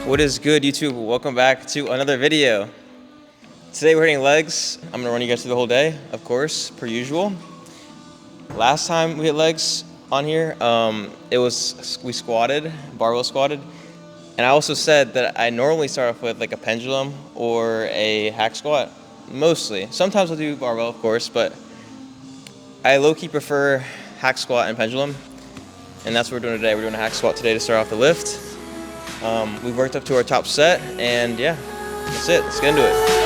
What is good, YouTube? Welcome back to another video. Today we're hitting legs. I'm gonna run you guys through the whole day, of course, per usual. Last time we hit legs on here, we squatted, barbell squatted, and I also said that I normally start off with like a pendulum or a hack squat, mostly. Sometimes I'll do barbell, of course, but I low-key prefer hack squat and pendulum, and that's what we're doing today. We're doing a hack squat today to start off the lift. We've worked up to our top set, and yeah, that's it. Let's get into it.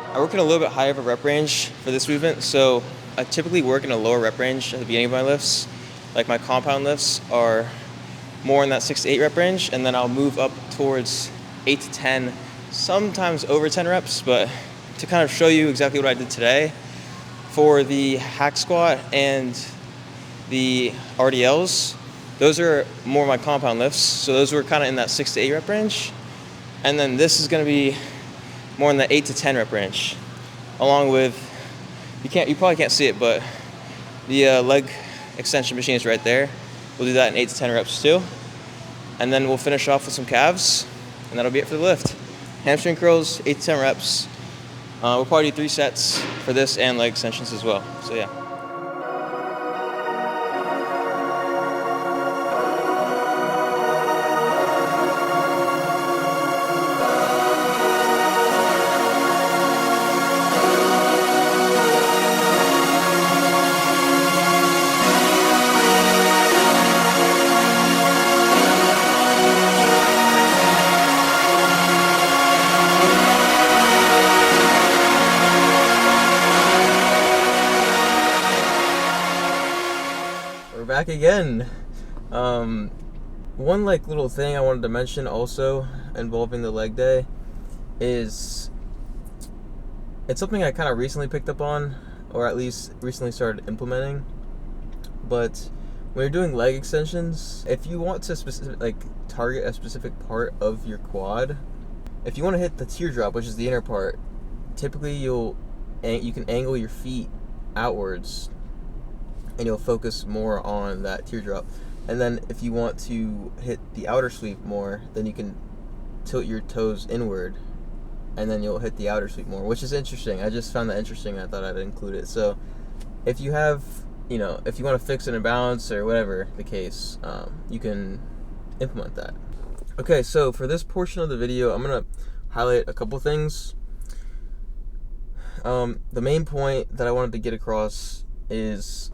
I work in a little bit higher of a rep range for this movement, so I typically work in a lower rep range at the beginning of my lifts. Like my compound lifts are more in that 6 to 8 rep range, and then I'll move up towards 8 to 10, sometimes over 10 reps. But to kind of show you exactly what I did today, for the hack squat and the RDLs, those are more my compound lifts, so those were kind of in that 6 to 8 rep range. And then this is going to be more in the 8 to 10 rep range, along with, you probably can't see it, but the leg extension machine is right there. We'll do that in 8 to 10 reps too. And then we'll finish off with some calves, and that'll be it for the lift. Hamstring curls, 8 to 10 reps. We'll probably do 3 sets for this and leg extensions as well. So yeah. Back again. One little thing I wanted to mention also involving the leg day is it's something I kind of recently picked up on, or at least recently started implementing. But when you're doing leg extensions, if you want to target a specific part of your quad, if you want to hit the teardrop, which is the inner part, typically you can angle your feet outwards, and you'll focus more on that teardrop. And then if you want to hit the outer sweep more, then you can tilt your toes inward, and then you'll hit the outer sweep more, which is interesting. I just found that interesting. I thought I'd include it. So if you have, if you want to fix an imbalance or whatever the case, you can implement that. Okay, so for this portion of the video, I'm going to highlight a couple things. The main point that I wanted to get across is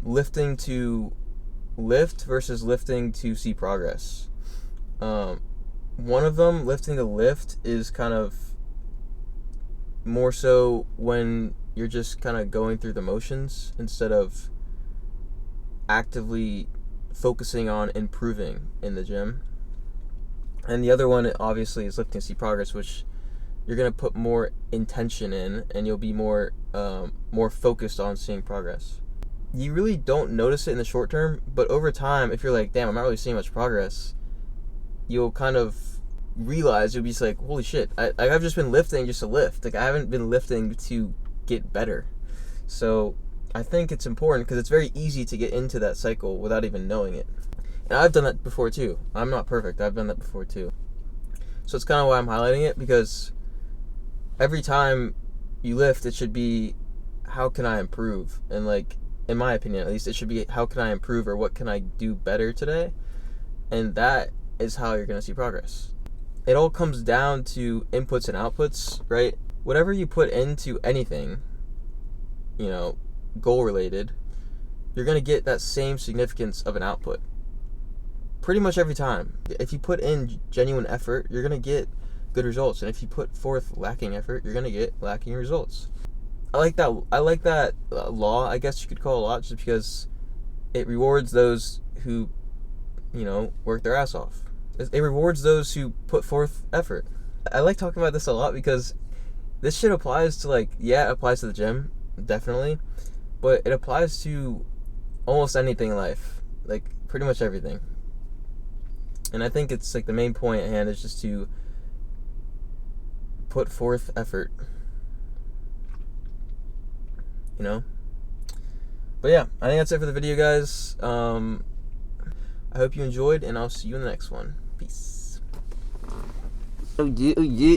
lifting to lift versus lifting to see progress. One of them, lifting to lift, is kind of more so when you're just kind of going through the motions instead of actively focusing on improving in the gym. And the other one, obviously, is lifting to see progress, which you're going to put more intention in, and you'll be more focused on seeing progress. You really don't notice it in the short term, but over time, if you're like, damn, I'm not really seeing much progress, you'll kind of realize, you'll be just like, holy shit, I've just been lifting just to lift. I haven't been lifting to get better. So I think it's important because it's very easy to get into that cycle without even knowing it. And I've done that before too. I'm not perfect. I've done that before too. So it's kind of why I'm highlighting it, because every time you lift, it should be, how can I improve? And in my opinion, at least, it should be, how can I improve, or what can I do better today? And that is how you're going to see progress. It all comes down to inputs and outputs, right? Whatever you put into anything, goal related, you're going to get that same significance of an output pretty much every time. If you put in genuine effort, you're going to get good results. And if you put forth lacking effort, you're going to get lacking results. I like that law, I guess you could call it a lot, just because it rewards those who, work their ass off. It rewards those who put forth effort. I like talking about this a lot because this shit applies to, it applies to the gym, definitely, but it applies to almost anything in life, pretty much everything. And I think it's the main point at hand is just to put forth effort, But yeah, I think that's it for the video, guys. I hope you enjoyed, and I'll see you in the next one. Peace. Oh yeah, oh yeah.